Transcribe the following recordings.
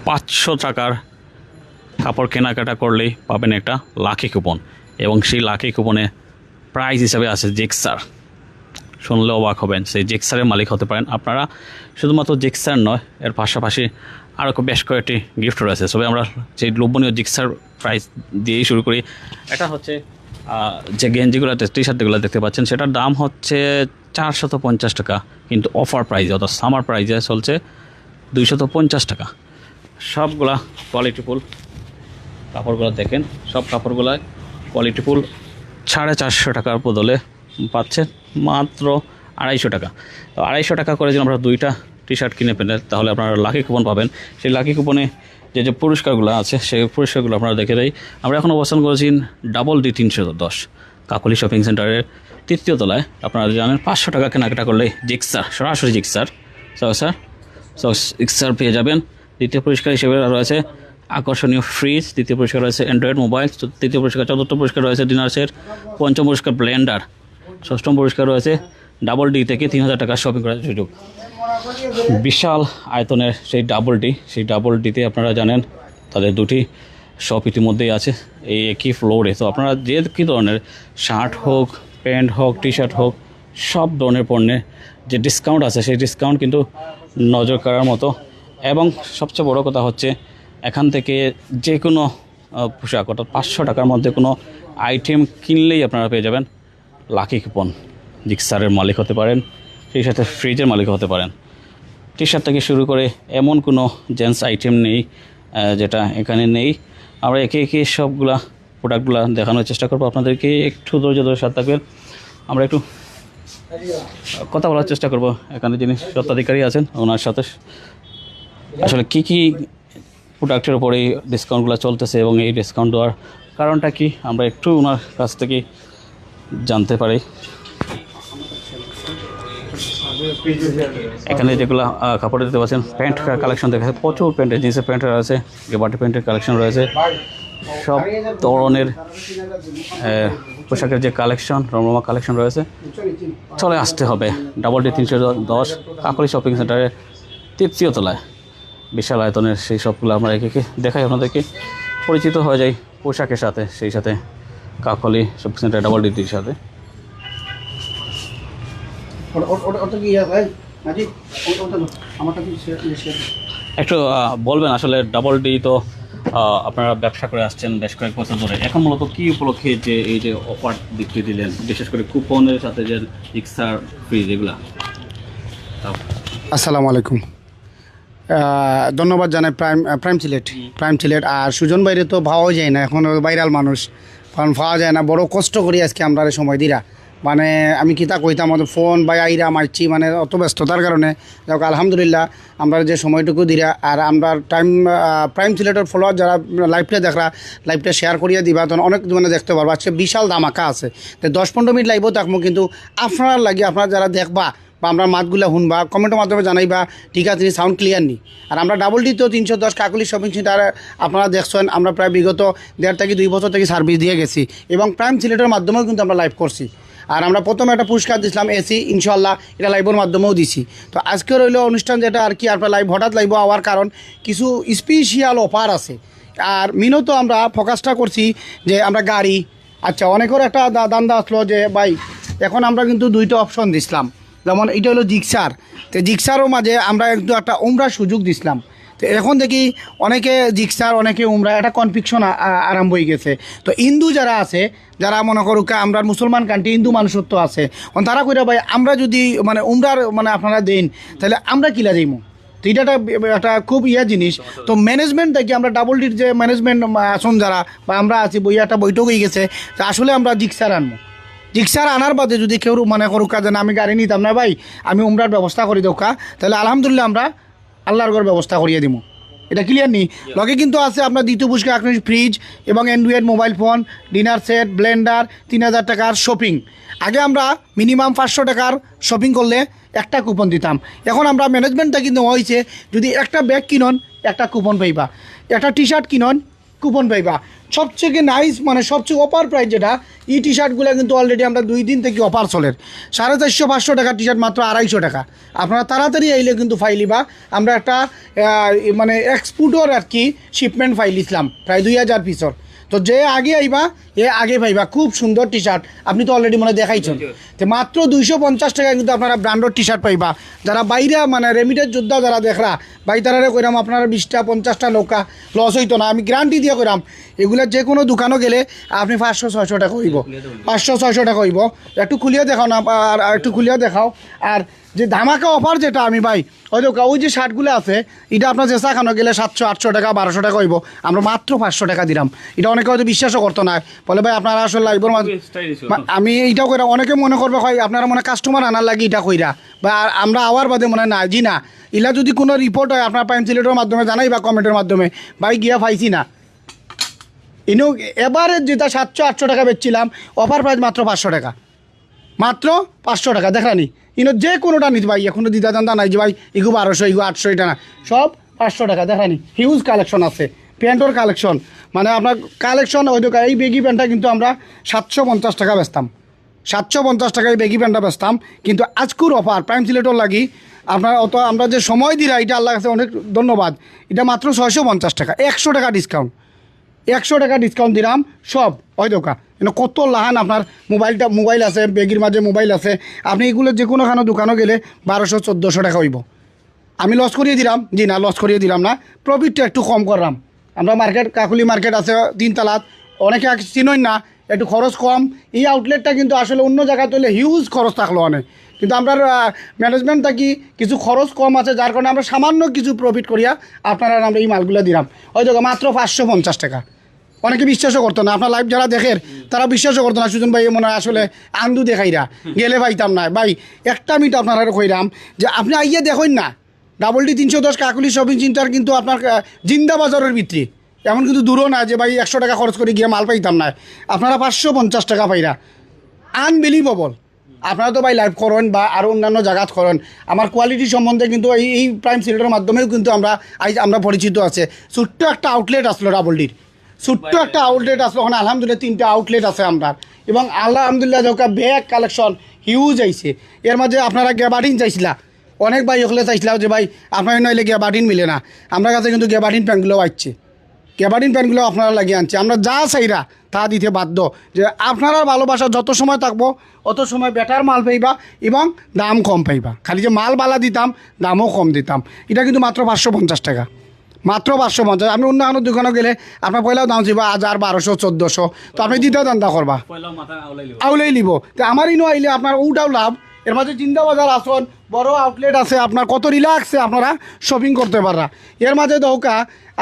500 টাকার কাপড় কেনাকাটা করলেই পাবেন একটা লাকি কুপন, এবং সেই লাকি কুপনে প্রাইজ হিসাবে আছে জিক্সার। শুনলে অবাক হবেন, সেই জিক্সারের মালিক হতে পারেন আপনারা। শুধুমাত্র জিক্সার নয়, এর পাশাপাশি আরও বেশ কয়েকটি গিফট রয়েছে। তবে আমরা সেই লোভনীয় জিক্সার প্রাইস দিয়েই শুরু করি। এটা হচ্ছে যে গেঞ্জিগুলো, টি শার্টগুলো দেখতে পাচ্ছেন, সেটার দাম হচ্ছে 450 টাকা, কিন্তু অফার প্রাইজে অর্থাৎ সামার প্রাইজে চলছে 250 টাকা। সবগুলা কোয়ালিটিফুল কাপড়গুলো দেখেন, সব কাপড়গুলো কোয়ালিটিফুল। 450 টাকার বদলে পাচ্ছেন মাত্র 250 টাকা। তো 250 টাকা করে যদি আমরা 2টা টি শার্ট কিনে ফেলেন, তাহলে আপনারা লাকি কুপন পাবেন। সেই লাকি কুপনে যে পুরস্কারগুলো আছে, সেই পুরস্কারগুলো আপনারা দেখে দেয়। আমরা এখন অবস্থান করেছি ডাবল ডি 310 কাকলি শপিং সেন্টারের 3য় তলায়। আপনারা জানেন 500 টাকা কেনাকাটা করলে জিক্সার, সরাসরি জিক্সার জিক্সার পেয়ে যাবেন। দ্বিতীয় পুরস্কার হিসেবে রয়েছে আকর্ষণীয় ফ্রিজ, দ্বিতীয় পুরস্কার রয়েছে অ্যান্ড্রয়েড মোবাইল, তৃতীয় পুরস্কার, চতুর্থ পুরস্কার রয়েছে ডিনার সেট, পঞ্চম পুরস্কার ব্লেন্ডার, ষষ্ঠম পুরস্কার রয়েছে ডাবল ডি থেকে 3000 টাকা শপিং করার সুযোগ। বিশাল আয়তনের সেই ডাবল ডিতে আপনারা জানেন তাদের 2টি শপ ইতিমধ্যেই আছে এই একই ফ্লোরে। তো আপনারা যে কী ধরনের শার্ট হোক, প্যান্ট হোক, টি শার্ট হোক, সব ধরনের পণ্যে যে ডিসকাউন্ট আছে, সেই ডিসকাউন্ট কিন্তু নজর কাড়ার মতো। এবং সবচেয়ে বড় কথা হচ্ছে, এখান থেকে যে কোনো পোশাক অর্থাৎ 500 টাকার মধ্যে কোনো আইটেম কিনলেই আপনারা পেয়ে যাবেন লাকি কুপন। জিক্সারের মালিক হতে পারেন, সেই সাথে ফ্রিজের মালিক হতে পারেন। টি শার্ট থেকে শুরু করে এমন কোনো জেন্টস আইটেম নেই যেটা এখানে নেই। আমরা একে একে সবগুলা প্রোডাক্টগুলো দেখানোর চেষ্টা করবো আপনাদেরকে। একটু ধৈর্য ধরে সাথে থাকবেন, আমরা একটু কথা বলার চেষ্টা করব এখানে যিনি স্বত্বাধিকারী আছেন ওনার সাথে। আসলে কি কি প্রোডাক্টের উপরে ডিসকাউন্টগুলো চলতেছে এবং এই ডিসকাউন্ট দেওয়ার কারণটা কি, আমরা একটু ওনার কাছ থেকে জানতে পারি। এখানে যেগুলো কাপড় দিতে পারছেন, প্যান্ট কালেকশন দেখা যাচ্ছে, প্রচুর প্যান্টের, জিন্সের প্যান্টের আছে, গেবাটি প্যান্টের কালেকশন রয়েছে। সব ধরনের পোশাকের যে কালেকশন, রমরমা কালেকশন রয়েছে, চলে আসতে হবে ডাবল ডি 310 কাকলি শপিং সেন্টারের 3য় তলায়। বিশাল আয়তনের সেই সবগুলো আমরা একে দেখাই আপনাদেরকে, পরিচিত হয়ে যাই পোশাকের সাথে, সেই সাথে কাকলি শপিং সেন্টার ডাবল ডির সাথে। একটু বলবেন আসলে ডাবল ডি তো আপনারা ব্যবসা করে আসছেন বেশ কয়েক বছর ধরে, এখন মূলত কী উপলক্ষে যে এই যে অফার বিক্রি দিলেন, বিশেষ করে কুপনের সাথে যে জিক্সার ফ্রিজ এগুলা? আসসালামু আলাইকুম, ধন্যবাদ জানাই প্রাইম সিলেট। আর সুজন বাইরে তো পাওয়া যায় না, এখন ভাইরাল মানুষ, কারণ পাওয়া যায় না। বড় কষ্ট করি আজকে আমরা সময় দিরা, মানে আমি কিতা কইতাম, আমাদের ফোন বা আইরা মারছি, মানে অত ব্যস্ততার কারণে। যাক আলহামদুলিল্লাহ আমরা যে সময়টুকু দিরা, আর আমরা প্রাইম সিলেটের ফলোয়ার যারা লাইভটা শেয়ার করিয়া দিবা, তখন অনেক মানে দেখতে পারবো। আজকে বিশাল ধামাকা আছে, তো 10-15 মিনিট লাইভও থাকবো, কিন্তু আপনার লাগে আপনারা যারা দেখবা বা আমরা মাতগুলা শুনবা, কমেন্টের মাধ্যমে জানাইবা ঠিক আছে সাউন্ড ক্লিয়ার নি। আর আমরা ডাবল ডি তো 310 কাকলি শপিং সেন্টার আপনারা দেখছেন, আমরা প্রায় বিগত 1.5 থেকে 2 বছর থেকে সার্ভিস দিয়ে গেছি, এবং প্রাইম সিলেটের মাধ্যমেও কিন্তু আমরা লাইভ করছি। আর আমরা প্রথমে একটা পুরস্কার দিয়েছিলাম এসি, ইনশাল্লাহ এটা লাইভের মাধ্যমেও দিছি। তো আজকে রইল অনুষ্ঠান যেটা আর কি, আপনার লাইভ হঠাৎ লাইভ হওয়ার কারণ কিছু স্পেশাল অফার আছে। আর মিনত আমরা ফোকাসটা করছি যে আমরা গাড়ি, আচ্ছা অনেকের একটা দান্দা আসলো যে ভাই এখন আমরা কিন্তু 2টা অপশন দিছিলাম, যেমন এটা হলো জিক্সার, তো জিক্সারও মাঝে আমরা একটু একটা উমরার সুযোগ দিছিলাম। তো এখন দেখি অনেকে জিক্সার, অনেকে উমরা, একটা কনফিউশন আরম্ভ হয়ে গেছে। তো হিন্দু যারা আছে, যারা মনে করুক আমরা মুসলমান কান্ট্রি, হিন্দু মানুষত্ব আছে, তারা কইরা ভাই আমরা যদি মানে উমরার মানে আপনারা দেন, তাহলে আমরা কিলা যাইমু। তো এটা একটা খুব জিনিস। তো ম্যানেজমেন্ট দেখি আমরা ডাবল ডির যে ম্যানেজমেন্ট আসুন যারা বা আমরা আছি, একটা বৈঠক হয়ে গেছে যে আসলে আমরা জিক্সার আনবো। জিক্সার আনার বাদে যদি কেউ মনে করুক যে আমি গাড়ি নিতাম না ভাই, আমি উমরার ব্যবস্থা করে দোকা, তাহলে আলহামদুলিল্লাহ আমরা আল্লাহর ঘর ব্যবস্থা করিয়ে দিব। এটা ক্লিয়ার নি? লগে কিন্তু আছে আপনার দ্বিতীয় পুরস্কার আকর্ষণীয় ফ্রিজ এবং Android mobile phone, dinner set, Blender, 3000 টাকার শপিং। আগে আমরা মিনিমাম 500 টাকার শপিং করলে একটা কুপন দিতাম, এখন আমরা ম্যানেজমেন্টটা কিন্তু হয়েছে যদি একটা ব্যাগ কিনন একটা কুপন পাইবা, একটা টি শার্ট কিনন কুপন পাইবা। সবচেয়ে নাইস মানে সবচেয়ে অফার প্রাইস যেটা, এই টি শার্টগুলো কিন্তু অলরেডি আমরা 2 দিন থেকে অফার চলের 450-500 টাকা টি শার্ট মাত্র 250 টাকা। আপনারা তাড়াতাড়ি আইলে কিন্তু ফাইলিবা। আমরা একটা মানে এক্সপোর্টর আর কি শিপমেন্ট ফাইল ইসলাম প্রায় 2000 পিসর। তো যে আগে আইবা এ আগে পাইবা। খুব সুন্দর টি শার্ট, আপনি তো অলরেডি মনে দেখাইছেন। তো মাত্র 250 টাকায় কিন্তু আপনারা ব্র্যান্ডের টি শার্ট পাইবা। যারা বাইরে মানে রেমিটেড যোদ্ধা যারা দেখরা বাই তারারে কইরাম আপনারা 20টা-50টা নৌকা লস হইতো না, আমি গ্যারান্টি দিয়ে কইরাম। এগুলা যে কোনো দোকানও গেলে আপনি 500-600 টাকা হইব, 500-600 টাকা হইব। একটু খুলিয়ে দেখাও না, আর একটু খুলিয়ে দেখাও। আর যে ধামাকা অফার যেটা আমি ভাই হয়তো ওই যে শার্টগুলো আছে এটা আপনার চেষ্টা খানো গেলে 700-800 টাকা 1200 টাকা হইব, আমরা মাত্র 500 টাকা দিলাম। এটা অনেকে হয়তো বিশ্বাসও করতো না, বলে ভাই আপনারা আসলে লাইভের আমি এইটাও কইরা অনেকে মনে করবে হয় আপনারা মনে কাস্টমার আনার লাগে এটা কইরা বা আমরা আওয়ার বাদে মনে না জি না। ইলা যদি কোনো রিপোর্ট হয় আপনার প্রাইম সিলেটের মাধ্যমে জানাই বা কমেন্টের মাধ্যমে ভাই গিয়া পাইছি না। ইনো এবারে যেটা 700-800 টাকা বেচছিলাম অফার প্রাইস মাত্র 500 টাকা, মাত্র 500 টাকা। দেখানি ইনো যে কোনোটা নিতে ভাই এখনো দিদা দান্দা নাই যে ভাই ইগু 1200 ইগু 800 এটা না, সব 500 টাকা। দেখানি হিউজ কালেকশন আছে, প্যান্টর কালেকশন মানে আপনার কালেকশন ওই দোকান। এই বেগি প্যান্টটা কিন্তু আমরা 750 টাকা বেচতাম, 750 টাকায় বেগি প্যান্টটা বেচতাম। কিন্তু আজকুর অফার প্রাইম সিলেটর লাগি আপনার অত আমরা যে সময় দিলা এটা আল্লাহ কাছে অনেক ধন্যবাদ। এটা মাত্র 650 টাকা, 100 টাকা ডিসকাউন্ট, 100 টাকা ডিসকাউন্ট দিলাম সব ওই দোকান। কত লাহান আপনার মোবাইল আছে, বেগির মাঝে মোবাইল আছে। আপনি এগুলো যে কোনোখানো দোকানও গেলে 1200-1400 টাকা হইব। আমি লস করিয়ে দিলাম জি না, লস করিয়ে দিলাম না, প্রফিটটা একটু কম করলাম। আমরা মার্কেট কাকুলি মার্কেট আছে 3 তালাত, অনেকে চিনই না, একটু খরচ কম। এই আউটলেটটা কিন্তু আসলে অন্য জায়গায় তুললে হিউজ খরচ থাকলো অনেক, কিন্তু আমরা ম্যানেজমেন্ট থাকি কিছু খরচ কম আছে যার কারণে আমরা সামান্য কিছু প্রফিট করিয়া আপনারা আমরা এই মালগুলো দিলাম হয়তো মাত্র 550 টাকা। অনেকে বিশ্বাসও করতো না, আপনার লাইভ যারা দেখেন তারা বিশ্বাসও করতো না। সুজন ভাই মনে হয় আসলে আন্দু দেখাইরা গেলে পাইতাম না ভাই। একটা মিনিট আপনারা কইরাম যে আপনি আইয়ে দেখেন না double D 310 Kakuli shopping centre কিন্তু আপনার জিন্দা বাজারের ভিতরে, এমন কিন্তু দূরও না যে ভাই 100 টাকা খরচ করে গিয়ে মাল পাইতাম না। আপনারা 550 টাকা পাইরা আনবিলিভেবল। আপনারা তো ভাই লাইভ করেন বা আরও অন্যান্য জায়গাত করেন, আমার কোয়ালিটি সম্বন্ধে কিন্তু এই প্রাইম সিলেটের মাধ্যমেও কিন্তু আমরা পরিচিত আছে। ছোট্ট একটা আউটলেট আসলো ডাবল ডির, ছোট্ট একটা আউটলেট আসলো ওখানে আলহামদুলিল্লাহ 3টা আউটলেট আছে আমরা। এবং আলহামদুলিল্লাহ যখন ব্যাগ কালেকশন হিউজ আইছে। এর মাঝে আপনারা গ্যাবার্ডিন চাইছিলা, অনেক ভাই ওখানে চাইছিলাম যে ভাই আপনার নইলে গ্যাবার্ডিন মিলে না, আমরা কাছে কিন্তু গ্যাবার্ডিন প্যান্টগুলো আসছে, গ্যাবার্ডিন প্যান্টগুলো আপনারা লাগিয়ে আনছে। আমরা যা চাইরা তা দিতে বাধ্য, যে আপনারা ভালোবাসা যত সময় থাকবো অত সময় বেটার মাল পাইবা এবং দাম কম পাইবা। খালি যে মাল বালা দিতাম দামও কম দিতাম। এটা কিন্তু মাত্র 550 টাকা, মাত্র 550। আপনি অন্য কোনো দোকানে গেলে আপনার পয়লাও দাম ছিল 1000, 1200, 1400, তো আপনি দ্বিতীয় দান্দা করবা আউলাই লিব। তো আমার ইনো আইলে আপনার ওটাও লাভ। এর মাঝে চিন্তা বাজার আসন বড় আউটলেট আছে, আপনার কত রিল্যাক্সে আপনারা শপিং করতে পাররা। এর মাঝে দৌকা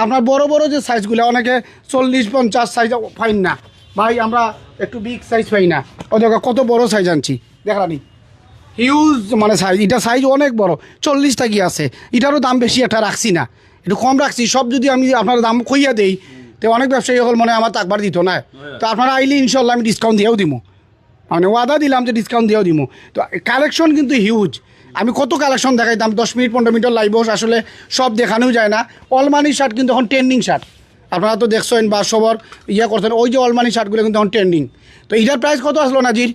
আপনার বড় বড় যে সাইজগুলো অনেকে 40-50 সাইজ পাইন না ভাই, আমরা একটু বিগ সাইজ পাই না। ও দেখো কত বড় সাইজ আনছি দেখানি, হিউজ মানে সাইজ। এটা সাইজ অনেক বড়, 40 টাকি আছে। এটারও দাম বেশি একটা রাখছি না, একটু কম রাখছি। সব যদি আমি আপনার দাম কইয়া দেই তো অনেক ব্যবসায়ী হল মনে আমার তাকবার দিত না। তো আপনারা আইলে ইনশাল্লাহ আমি ডিসকাউন্ট দিয়েও দিব, মানে ওয়াদা দিলাম যে ডিসকাউন্ট দিয়েও দিব। তো কালেকশন কিন্তু হিউজ। আমি কত কালেকশন দেখাইতাম, 10 মিনিট 15 মিনিটের লাইভ আসলে সব দেখানোও যায় না। অলমানি শার্ট কিন্তু এখন ট্রেন্ডিং শার্ট, আপনারা তো দেখছেন বা সবার ইয়ে করছেন। ওই যে অলমানি শার্টগুলো কিন্তু এখন ট্রেন্ডিং। তো এটার প্রাইস কত আসলো নাজির?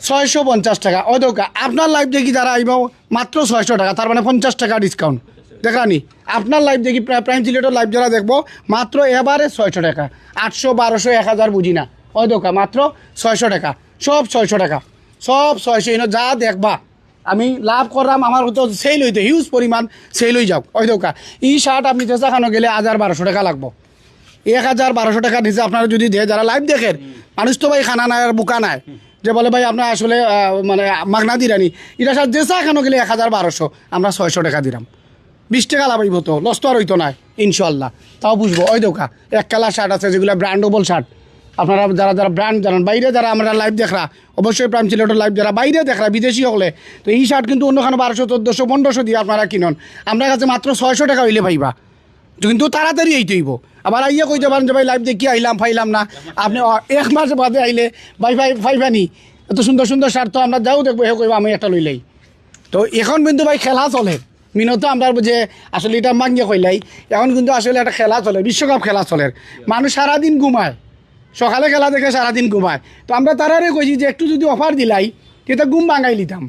650 টাকা। ওই দোকা আপনার লাইভ দেখি যারা আইব মাত্র 600 টাকা, তার মানে 50 টাকা ডিসকাউন্ট। দেখানি আপনার লাইভ দেখি প্রাইম সিলেটের লাইভ যারা দেখবো মাত্র এবারে 600 টাকা, 800, 1200, 1000 বুঝি না। ওই দোকা মাত্র 600 টাকা, সব 600 টাকা, সব 600। যা দেখবা আমি লাভ করলাম, আমার হয়তো সেল হইতে হিউজ পরিমাণ সেল হয়ে যাও। ওই দোকা এই শার্ট আপনি চেষ্টা খানো গেলে 1000-1200 টাকা লাগবো। 1000-1200 টাকা নিচে আপনারা যদি দেয় যারা লাইভ দেখেন, মানুষ তো ভাই খানা নাই আর বুকা নাই যে বলে ভাই আপনার আসলে মানে মাগনা দিরানি। এটা শার্ট যে চা খানো গেলে 1000-1200, আমরা 600 টাকা দিলাম। 20 টাকা লাভ হইব, তো লস তো আর হইতো না ইনশাল্লাহ। তাও বুঝবো। ওই দোকা এক কালার শার্ট আছে যেগুলো ব্র্যান্ডেবল শার্ট। আপনারা যারা ব্র্যান্ড জানান বাইরে যারা আমরা লাইভ দেখরা, অবশ্যই প্রাইম সিলেটের লাইভ যারা বাইরে দেখরা বিদেশি হলে, তো এই শার্ট কিন্তু অন্যখানে 1200, 1400, 1500 দিয়ে আপনারা কিনুন, আমরা কাছে মাত্র 600 টাকা হইলে পাইবা। কিন্তু তাড়াতাড়ি এইতে হইব। আবার আইয়া কইতে পারেন যে ভাই লাইভ দেখি আইলাম পাইলাম না, আপনি 1 মাস বাদে আইলে ভাই ফাইবানি এত সুন্দর সুন্দর শার্ট তো আমরা যাও দেখবো, হে কইবা আমি একটা লইলেই। তো এখন কিন্তু ভাই খেলা চলে, মিনত আমরা যে আসলে এটা মাঙ্গে কইলাই এখন কিন্তু আসলে একটা খেলা চলে বিশ্বকাপ খেলা চলে মানুষ সারাদিন ঘুমায় সকালে খেলা দেখে সারাদিন ঘুমায় তো আমরা তারারে কইছি যে একটু যদি অফার দিলাই কিন্তু ঘুম ভাঙাই লিতাম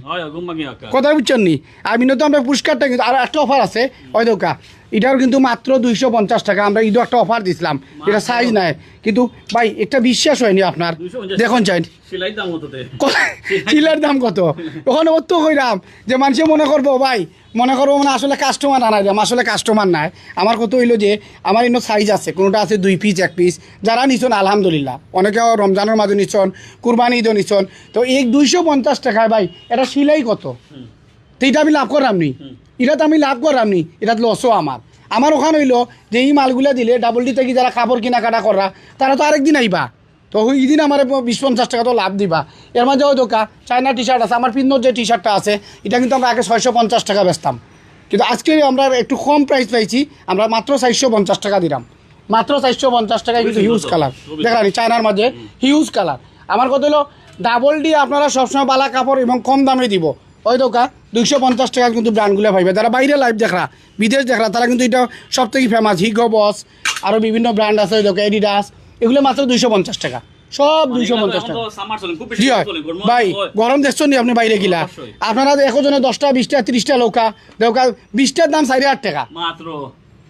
কথা বুঝছেন নি আর মিনত আমরা পুরস্কারটা কিন্তু আর একটা অফার আছে ওই দোকা এটার কিন্তু মাত্র 250 টাকা আমরা ঈদও একটা অফার দিছিলাম এটা সাইজ নাই কিন্তু ভাই একটা বিশ্বাস হয়নি আপনার দেখুন চাই চিলের দাম কত ওখানে অত কইরাম যে মানুষে মনে করবো ভাই মনে করবো মানে আসলে কাস্টমার আনাই দাম আসলে কাস্টমার নাই আমার কত হইলো যে আমার ইনো সাইজ আছে কোনোটা আছে 2 পিস 1 পিস যারা নিছন আলহামদুলিল্লাহ অনেকে রমজানের মাঝে নিছন কুরবানি ঈদও নিছন তো এই 250 টাকায় ভাই এটা সিলাই কত তো এটা আমি লাভ করলাম নি এটা তো আমি লাভ করলাম নি এটা লসও আমার ওখানে হইলো যে এই মালগুলা দিলে ডাবল ডি থেকে যারা কাপড় কেনাকাটা করা তারা তো আরেকদিন আইবা তো ওই দিন আমার 20-50 টাকা তো লাভ দিবা এর মাঝে ওই দোকা চায়না টি শার্ট আছে আমার পিন্নর যে টি শার্টটা আছে এটা কিন্তু আমরা আগে 650 টাকা বেচতাম কিন্তু আজকে আমরা একটু কম প্রাইস পাইছি আমরা মাত্র 450 টাকা দিলাম মাত্র 450 টাকায় কিন্তু হিউজ কালার দেখানি চায়নার মাঝে হিউজ কালার আমার কথা হলো ডাবল ডি আপনারা সবসময় বালা কাপড় এবং কম দামে দিব ওই দোকা 250 টাকা কিন্তু ব্র্যান্ডগুলো পাইবে যারা বাইরে লাইভ দেখরা বিদেশ দেখরা তারা কিন্তু এটা সব থেকে ফেমাস হিগো বস আরও বিভিন্ন ব্র্যান্ড আছে ওই দোকা এডিডাস এগুলো মাত্র 250 টাকা সব 250 টাকা জি হয় ভাই গরম দেখছেন নি আপনি বাইরে গিলা আপনারা একজনে 10টা 20টা 30টা লোকা দোকা 20টার দাম 4.5 টাকা মাত্র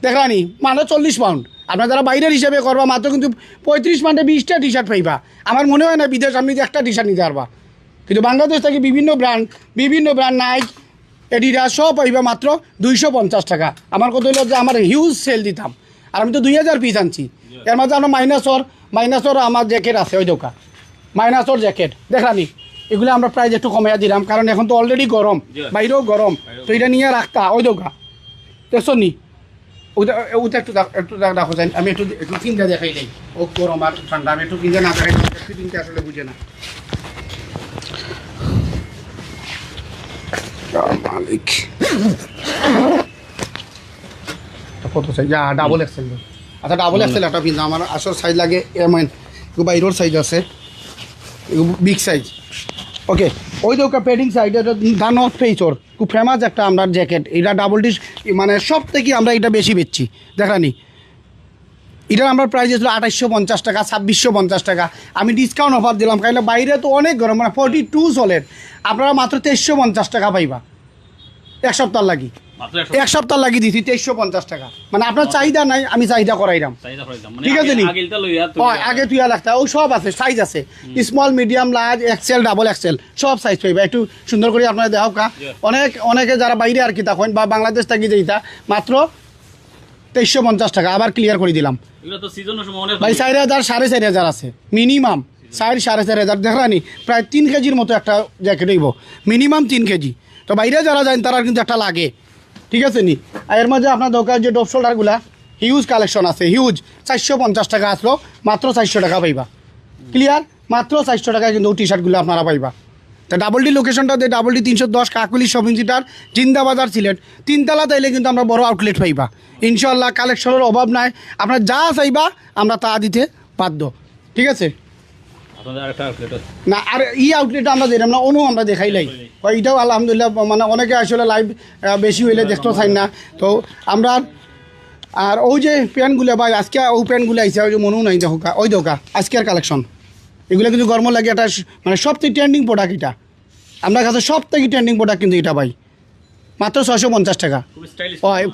দেখলানি মানে 40 পাউন্ড আপনার যারা বাইরের হিসেবে করবা মাত্র কিন্তু 35 পাউন্ডে 20টা টি শার্ট পাইবা আমার মনে হয় না বিদেশ আপনি একটা টি শার্ট নিতে পারবা কিন্তু বাংলাদেশ থেকে বিভিন্ন ব্র্যান্ড নাইক এডিডাস সব পাইবা মাত্র 250 টাকা আমার কথা হলো যে আমার হিউজ সেল দিতাম আর আমি তো 2000 পিস আনছি এর মাঝে আমরা মাইনাসর আমার জ্যাকেট আছে ওই দোকা মাইনাসর জ্যাকেট দেখানি এগুলো আমরা প্রাইস একটু কমাইয়া দিলাম কারণ এখন তো অলরেডি গরম বাইরেও গরম তো এটা নিয়ে রাখতা ওই দোকা দেখছো নি ওটা একটু রাখো যাই আমি একটু কিনতে দেখাই নেই ও গরম আর ঠান্ডা আমি একটু কিনতে না দেখাই একটু কিনতে আসলে বুঝে না মালিক কত সাইজ ডাবল এক্সেল আচ্ছা ডাবল এক্সেল একটা পিন্তা আমার আসল সাইজ লাগে এমন বাইরের সাইজ আছে বিগ সাইজ ওকে ওই তো প্যাডিং সাইড এটা দানো ফেইচর খুব ফেমাস একটা আমরা জ্যাকেট এটা ডাবল ডিস মানে সব থেকে আমরা এটা বেশি বেচছি দেখানি এটার আমার প্রাইস ছিল 2850 টাকা 2650 টাকা আমি ডিসকাউন্ট অফার দিলাম কারণ বাইরে তো অনেক গরম মানে 42 চলের আপনারা মাত্র 2350 টাকা পাইবা এক সপ্তাহ লাগি এক সপ্তাহ লাগি দিছি 2350 টাকা মানে আপনার চাহিদা নাই আমি চাহিদা করাইলাম ঠিক আছে নি আগে তুই লাগতা ও সব আছে সাইজ আছে small medium large XL double XL সব সাইজ পাইবা একটু সুন্দর করে আপনারা দেখাও কা অনেকে যারা বাইরে আর কি তখন বা বাংলাদেশ থেকে যেটা মাত্র 2350 টাকা আবার ক্লিয়ার করে দিলাম ভাই 4000 4500 আছে মিনিমাম 4,500 দেখানি প্রায় 3 কেজির মতো একটা জ্যাকেট হইব মিনিমাম 3 কেজি তো বাইরে যারা যায় তারা কিন্তু একটা লাগে ঠিক আছে নি আর এর মাঝে আপনার দরকার যে ডপ শোল্ডারগুলা হিউজ কালেকশন আছে হিউজ 450 টাকা আসলো মাত্র 400 টাকা পাইবা ক্লিয়ার মাত্র 400 টাকায় কিন্তু টি শার্টগুলো আপনারা পাইবা তা ডাবল ডি লোকেশনটা দিয়ে double D 310 Kakuli shopping centre Zindabazar Sylhet 3 তলা তাইলে কিন্তু আমরা বড় আউটলেট পাইবা ইনশাল্লাহ কালেকশনের অভাব নাই আপনার যা চাইবা আমরা তা দিতে বাধ্য ঠিক আছে না আর ই আউটলেট আমরা দিলাম না আমরা দেখাইলাই এটাও আলহামদুলিল্লাহ মানে অনেকে আসলে লাইভ বেশি হইলে দেখতে চাই না তো আমরা আর ওই যে প্যান্টগুলো ভাই আজকে ওই প্যান্টগুলো আইসে ওই যে মনেও নাই দেখো ওই দোকা আজকের কালেকশন এগুলো কিন্তু গরম লাগে একটা মানে সব থেকে ট্রেন্ডিং প্রোডাক্ট এটা আমরা কাছে সব থেকে ট্রেন্ডিং প্রোডাক্ট কিন্তু এটা ভাই মাত্র 650 টাকা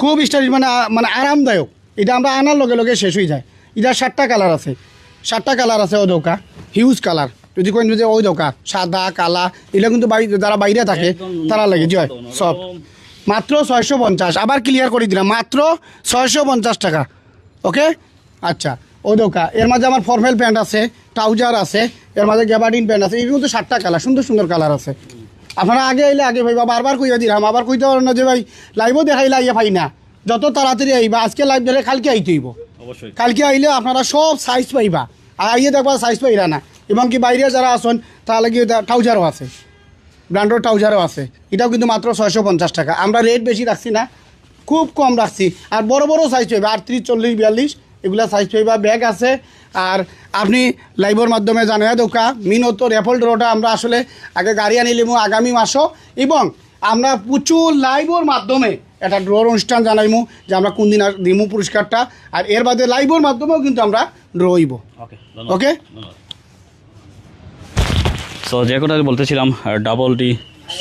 খুব স্টাইলিশ মানে আরামদায়ক এটা আমরা আনার লগে লগে শেষ হয়ে যায় এটা 7টা কালার আছে ওই দোকা হিউজ কালার যদি কোন যে ওই দোকা সাদা কালা এগুলো কিন্তু যারা বাইরে থাকে তারা লাগে জয় সব মাত্র 650 আবার ক্লিয়ার করে দিলাম মাত্র 650 টাকা ওকে আচ্ছা ওই দোকা এর মাঝে আমার ফর্মাল প্যান্ট আছে ট্রাউজার আছে এর মাঝে গ্যাবার্ডিন প্যান্ট আছে এগুলো কিন্তু 7টা কালার সুন্দর কালার আছে আপনারা আগে আইলে আগে ভাই বারবার কইয়া দিলাম আবার কইতে পারেন না যে ভাই লাইভও দেখাইলে আইয়া পাই না যত তাড়াতাড়ি আইবা আজকে লাইভ ধরে কালকে আইতে হইব কালকে আইলে আপনারা সব সাইজ পাইবা আর আইয়ে দেখবা সাইজ পাইরা না এবং কি বাইরে যারা আসেন তাহলে কি ট্রাউজারও আছে ব্র্যান্ডের ট্রাউজারও আছে এটাও কিন্তু মাত্র 650 টাকা আমরা রেট বেশি রাখছি না খুব কম রাখছি আর বড় সাইজ পাইবা 38 40 42 এগুলা সাইজ পাইবা ব্যাগ আছে আর আপনি লাইভের মাধ্যমে জানিয়ে দোকা মিনত রেফল ড্রটা আমরা আসলে আগে গাড়ি আনিলিমু আগামী মাসও এবং আমরা প্রচুর লাইভের মাধ্যমে একটা ড্রোর অনুষ্ঠান জানাইমু যে আমরা কোন দিন দিমু পুরস্কারটা, আর এর বাদে লাইভের মাধ্যমেও কিন্তু আমরা ড্র হইব। ওকে ওকে, সো যে কথা বলতেছিলাম, ডাবল ডি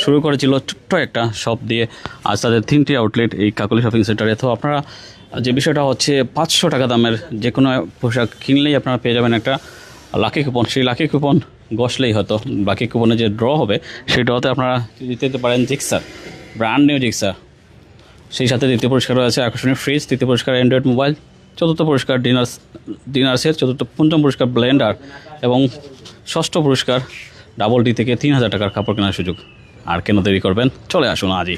শুরু করেছিল ছোট্ট একটা শপ দিয়ে, আজ তাদের 3টি আউটলেট এই কাকলি শপিং সেন্টারে। তো আপনারা যে বিষয়টা হচ্ছে 500 টাকা দামের যে কোনো পোশাক কিনলেই আপনারা পেয়ে যাবেন একটা লাকি কুপন। সেই লাকি কুপন বসলেই হয়তো লাকি কুপনে যে ড্র হবে সেই ড্রতে আপনারা জিতে পারেন জিক্সার, ব্র্যান্ড নিউ জিক্সার। সেই সাথে দ্বিতীয় পুরস্কার রয়েছে আকর্ষণীয় ফ্রিজ, তৃতীয় পুরস্কার অ্যান্ড্রয়েড মোবাইল, চতুর্থ পুরস্কার ডিনার সেট, পঞ্চম পুরস্কার ব্লেন্ডার এবং ষষ্ঠ পুরস্কার ডাবল ডি থেকে 3000 টাকার কাপড় কেনার সুযোগ। আর কেন দেরি করবেন, চলে আসুন আজই।